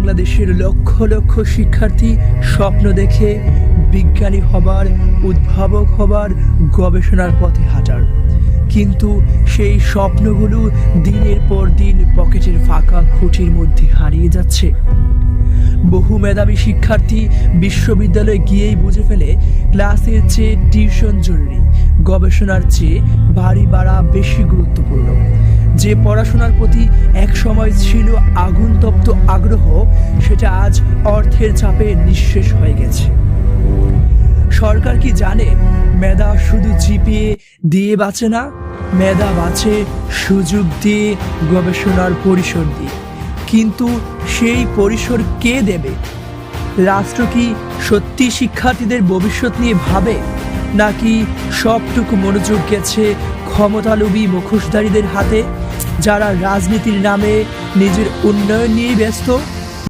বাংলাদেশের লক্ষ লক্ষ শিক্ষার্থী স্বপ্ন দেখে বিজ্ঞানী হবার, উদ্ভাবক হবার, গবেষণার পথে হাঁটার, কিন্তু সেই স্বপ্নগুলো দিনের পর দিন পকেটের ফাঁকা খুঁটির মধ্যে হারিয়ে যাচ্ছে। বহু মেধাবী শিক্ষার্থী বিশ্ববিদ্যালয়ে গিয়েই বুঝে ফেলে ক্লাসের চেয়ে টিউশন জরুরি, গবেষণার চেয়ে বাড়ি ভাড়া বেশি গুরুত্বপূর্ণ। যে পড়াশোনার প্রতি এক সময় ছিল আগুনতপ্ত আগ্রহ, সেটা আজ অর্থের চাপে নিঃশেষ হয়ে গেছে। সরকার কি জানে মেধা শুধু জিপিএ দিয়ে বাঁচে না, মেধা বাঁচে সুযোগ দিয়ে, গবেষণার পরিসর দিয়ে। কিন্তু সেই পরিসর কে দেবে? রাষ্ট্র কি সত্যি শিক্ষার্থীদের ভবিষ্যৎ নিয়ে ভাবে, নাকি সবটুকু মনোযোগ গেছে ক্ষমতালোভী মুখোশধারীদের হাতে, যারা রাজনীতির নামে নিজের উন্নয়ন নিয়ে ব্যস্ত?